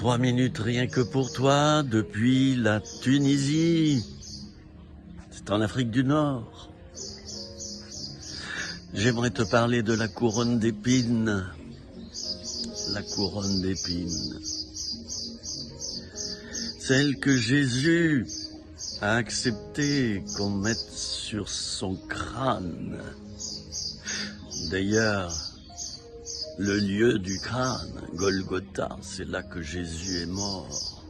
3 minutes rien que pour toi, depuis la Tunisie. C'est en Afrique du Nord. J'aimerais te parler de la couronne d'épines. La couronne d'épines. Celle que Jésus a accepté qu'on mette sur son crâne. D'ailleurs, le lieu du crâne, Golgotha, c'est là que Jésus est mort.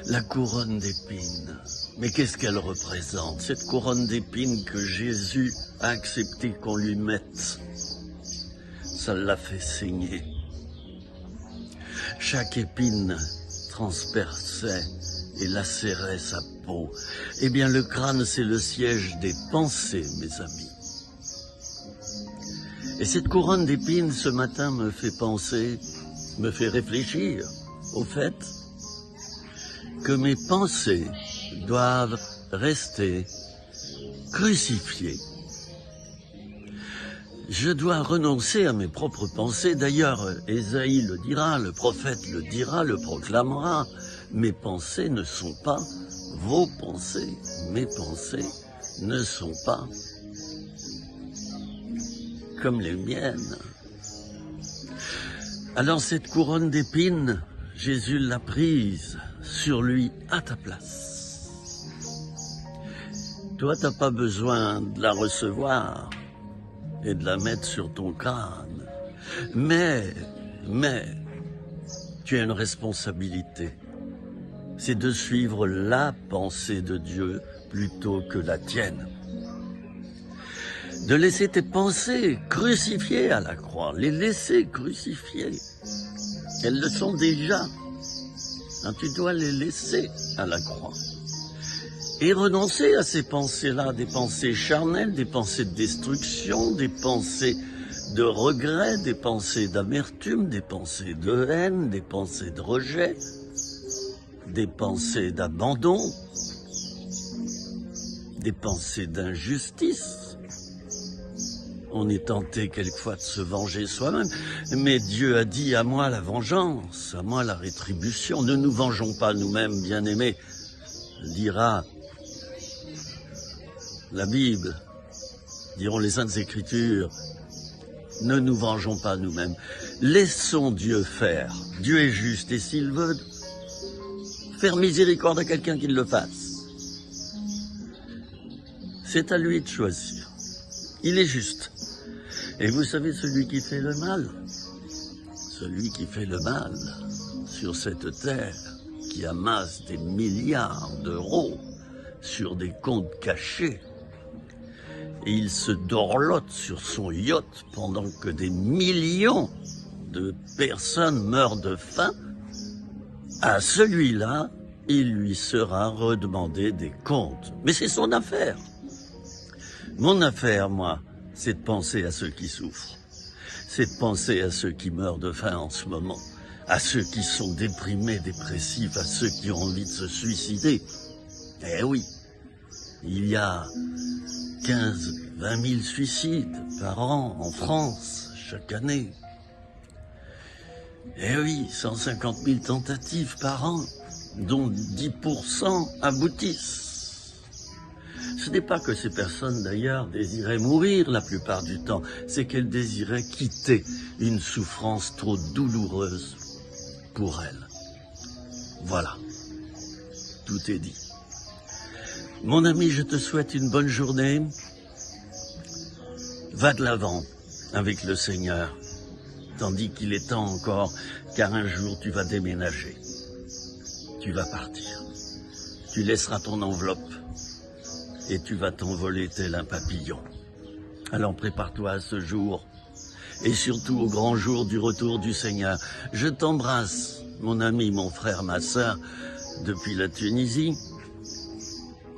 La couronne d'épines. Mais qu'est-ce qu'elle représente, cette couronne d'épines que Jésus a accepté qu'on lui mette? Ça l'a fait saigner. Chaque épine transperçait et lacérait sa peau. Eh bien, le crâne, c'est le siège des pensées, mes amis. Et cette couronne d'épines, ce matin, me fait penser, me fait réfléchir au fait que mes pensées doivent rester crucifiées. Je dois renoncer à mes propres pensées. D'ailleurs, Ésaïe le dira, le prophète le dira, le proclamera. Mes pensées ne sont pas vos pensées. Mes pensées ne sont pas comme les miennes. Alors cette couronne d'épines, Jésus l'a prise sur lui à ta place. Toi, t'as pas besoin de la recevoir et de la mettre sur ton crâne. Mais, tu as une responsabilité. C'est de suivre la pensée de Dieu plutôt que la tienne. De laisser tes pensées crucifiées à la croix, les laisser crucifiées. Elles le sont déjà. Tu dois les laisser à la croix. Et renoncer à ces pensées-là, des pensées charnelles, des pensées de destruction, des pensées de regret, des pensées d'amertume, des pensées de haine, des pensées de rejet, des pensées d'abandon, des pensées d'injustice. On est tenté quelquefois de se venger soi-même, mais Dieu a dit: à moi la vengeance, à moi la rétribution. Ne nous vengeons pas nous-mêmes, bien-aimés, dira la Bible, diront les Saintes Écritures. Ne nous vengeons pas nous-mêmes. Laissons Dieu faire. Dieu est juste, et s'il veut faire miséricorde à quelqu'un, qu'il le fasse. C'est à lui de choisir. Il est juste. Et vous savez, celui qui fait le mal sur cette terre, qui amasse des milliards d'euros sur des comptes cachés, et il se dorlote sur son yacht pendant que des millions de personnes meurent de faim, à celui-là, il lui sera redemandé des comptes. Mais c'est son affaire. Mon affaire, moi, c'est de penser à ceux qui souffrent. C'est de penser à ceux qui meurent de faim en ce moment, à ceux qui sont déprimés, dépressifs, à ceux qui ont envie de se suicider. Eh oui, il y a 15-20 000 suicides par an en France, chaque année. Eh oui, 150 000 tentatives par an, dont 10% aboutissent. Ce n'est pas que ces personnes, d'ailleurs, désiraient mourir la plupart du temps, c'est qu'elles désiraient quitter une souffrance trop douloureuse pour elles. Voilà, tout est dit. Mon ami, je te souhaite une bonne journée. Va de l'avant avec le Seigneur, tandis qu'il est temps encore, car un jour tu vas déménager. Tu vas partir. Tu laisseras ton enveloppe et tu vas t'envoler tel un papillon. Alors prépare-toi à ce jour et surtout au grand jour du retour du Seigneur. Je t'embrasse, mon ami, mon frère, ma sœur, depuis la Tunisie.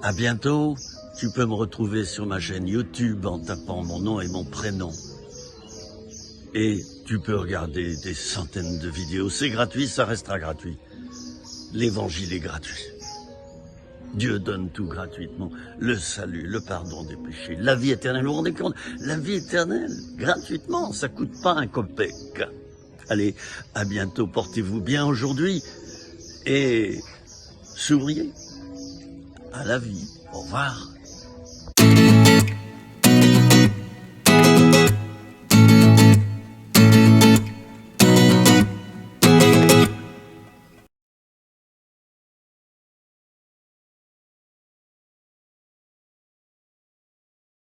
À bientôt. Tu peux me retrouver sur ma chaîne YouTube en tapant mon nom et mon prénom. Et tu peux regarder des centaines de vidéos. C'est gratuit, ça restera gratuit. L'évangile est gratuit. Dieu donne tout gratuitement. Le salut, le pardon des péchés, la vie éternelle. Vous vous rendez compte? La vie éternelle, gratuitement, ça coûte pas un copec. Allez, à bientôt, portez-vous bien aujourd'hui et souriez à la vie. Au revoir.